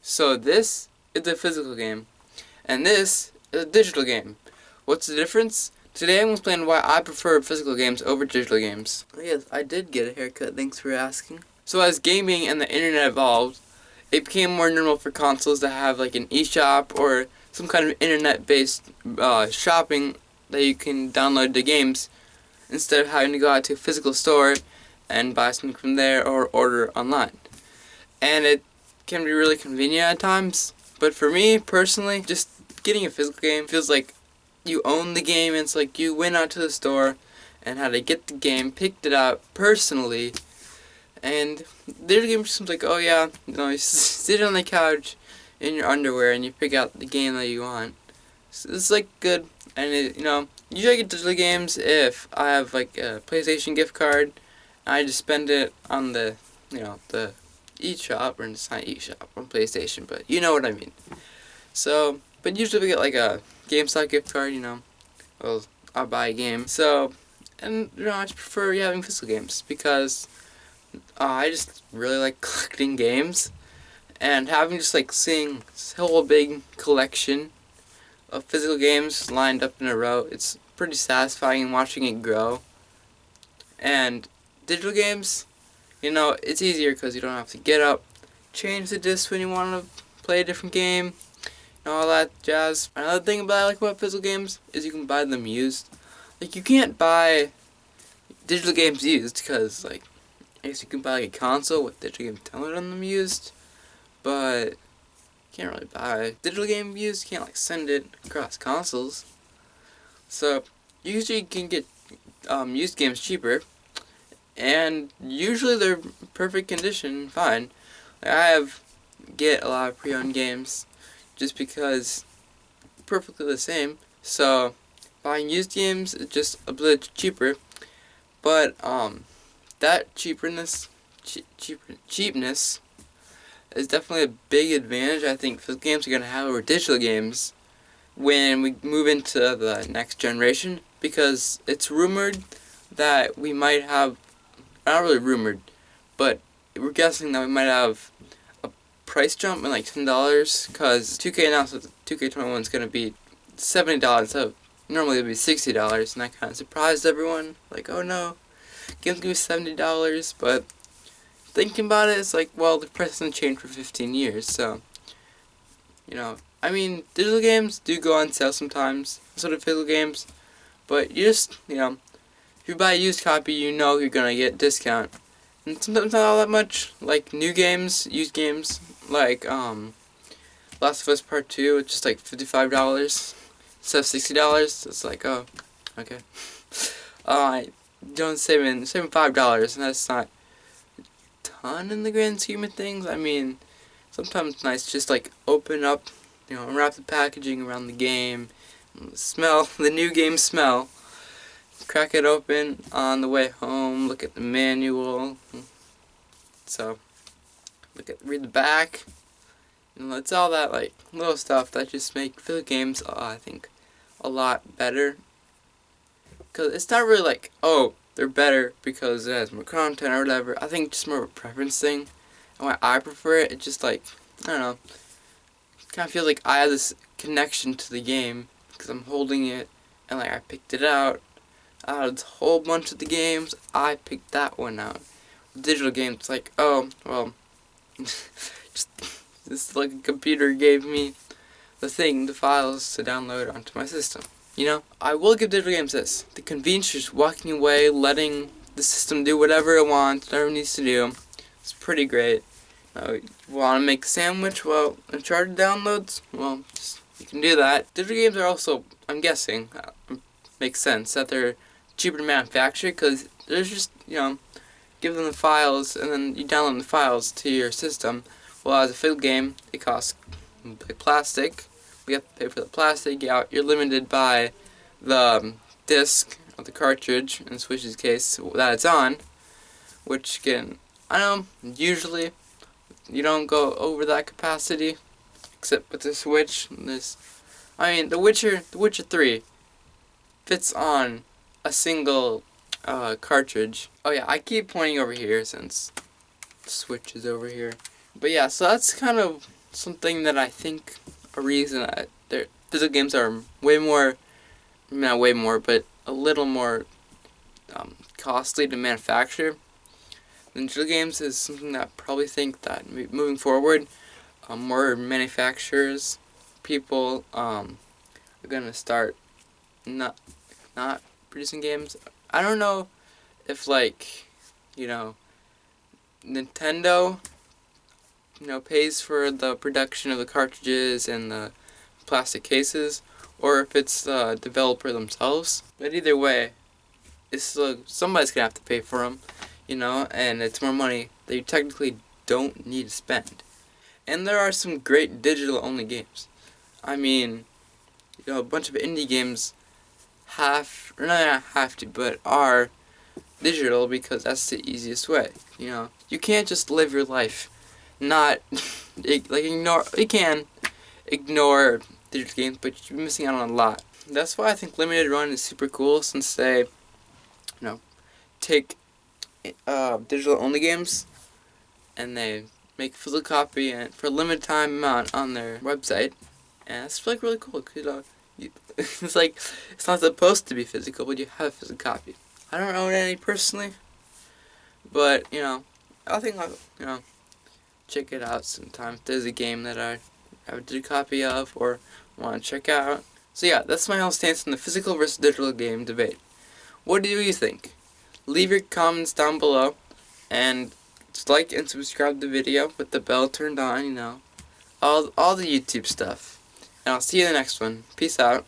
So this is a physical game, and this is a digital game. What's the difference? Today I'm going to explain why I prefer physical games over digital games. Oh yes, I did get a haircut, thanks for asking. So as gaming and the internet evolved, it became more normal for consoles to have like an eShop or some kind of internet-based shopping that you can download the games instead of having to go out to a physical store and buy something from there or order online. And it can be really convenient at times, but for me personally, just getting a physical game feels like you own the game. It's like you went out to the store and had to get the game, picked it up personally, and digital game seems like, oh yeah, you sit on the couch in your underwear and you pick out the game that you want. So it's like good, and usually I get digital games if I have like a PlayStation gift card. I just spend it on the eShop, or it's not eShop on PlayStation, but you know what I mean. So, but usually we get like a GameStop gift card, well, I'll buy a game. So, and I just prefer having physical games because I just really like collecting games, and having just like seeing this whole big collection of physical games lined up in a row, it's pretty satisfying watching it grow. And digital games, it's easier because you don't have to get up, change the disc when you want to play a different game, and all that jazz. Another thing I like about physical games is you can buy them used. Like, you can't buy digital games used because, like, I guess you can buy like a console with digital games downloaded on them used, but you can't really buy digital game used. You can't like send it across consoles. So usually you can get used games cheaper, and usually they're perfect condition, fine. Like, get a lot of pre-owned games just because perfectly the same. So buying used games is just a bit cheaper, but that cheapness is definitely a big advantage I think physical games are going to have over digital games when we move into the next generation, because it's rumored that we might have, not really rumored, but we're guessing that we might have a price jump in like $10, because 2K announced that 2K21 is going to be $70, so normally it would be $60, and that kind of surprised everyone, like, oh no, game's going to be $70, but thinking about it, it's like, well, the price hasn't changed for 15 years, so, digital games do go on sale sometimes, sort of physical games, but you just, if you buy a used copy, you're going to get a discount. And sometimes not all that much, like new games, used games, like Last of Us Part 2, it's just like $55 instead of $60. It's like, oh, okay. Don't saving $5, and that's not a ton in the grand scheme of things. I mean, sometimes it's nice just like open up, unwrap the packaging around the game, smell the new game smell. Crack it open on the way home, look at the manual. So, read the back. It's all that like little stuff that just make video games, I think, a lot better. Because it's not really like, oh, they're better because it has more content or whatever. I think it's more of a preference thing. And why I prefer it, it's just like, I don't know, kind of feels like I have this connection to the game because I'm holding it and like I picked it out. Out of a whole bunch of the games, I picked that one out. Digital games, it's like, oh, well, just this like a computer gave me the files to download onto my system. I will give digital games this: the convenience of just walking away, letting the system do whatever it wants, whatever it needs to do. It's pretty great. You want to make a sandwich? Well, Uncharted downloads? Well, you can do that. Digital games are also, I'm guessing, makes sense that they're cheaper to manufacture because there's just, give them the files and then you download the files to your system. Well, as a physical game, it costs like plastic. We have to pay for the plastic. You're limited by the disc of the cartridge, in Switch's case, that it's on, which usually you don't go over that capacity, except with the Switch. The Witcher 3 fits on a single cartridge. Oh yeah, I keep pointing over here since the Switch is over here. But yeah, so that's kind of something that I think a reason that physical games are way more, not way more, but a little more costly to manufacture than digital games is something that I probably think that moving forward, more manufacturers, people are gonna start not not producing games. I don't know if like, you know, Nintendo, pays for the production of the cartridges and the plastic cases, or if it's the developer themselves. But either way, somebody's gonna have to pay for them, and it's more money that you technically don't need to spend. And there are some great digital-only games. I mean, a bunch of indie games or not have to, but are digital because that's the easiest way. You can't just live your life not ignore. You can ignore digital games, but you're missing out on a lot. That's why I think limited run is super cool, since they take digital only games and they make a physical copy and for a limited time amount on their website, and it's like really cool because it's like it's not supposed to be physical, but you have a physical copy. I don't own any personally, but I think I'll check it out sometime if there's a game that I have a digital copy of or want to check out. So yeah, that's my whole stance on the physical versus digital game debate. What do you think? Leave your comments down below, and just like and subscribe to the video with the bell turned on, all the YouTube stuff. And I'll see you in the next one. Peace out.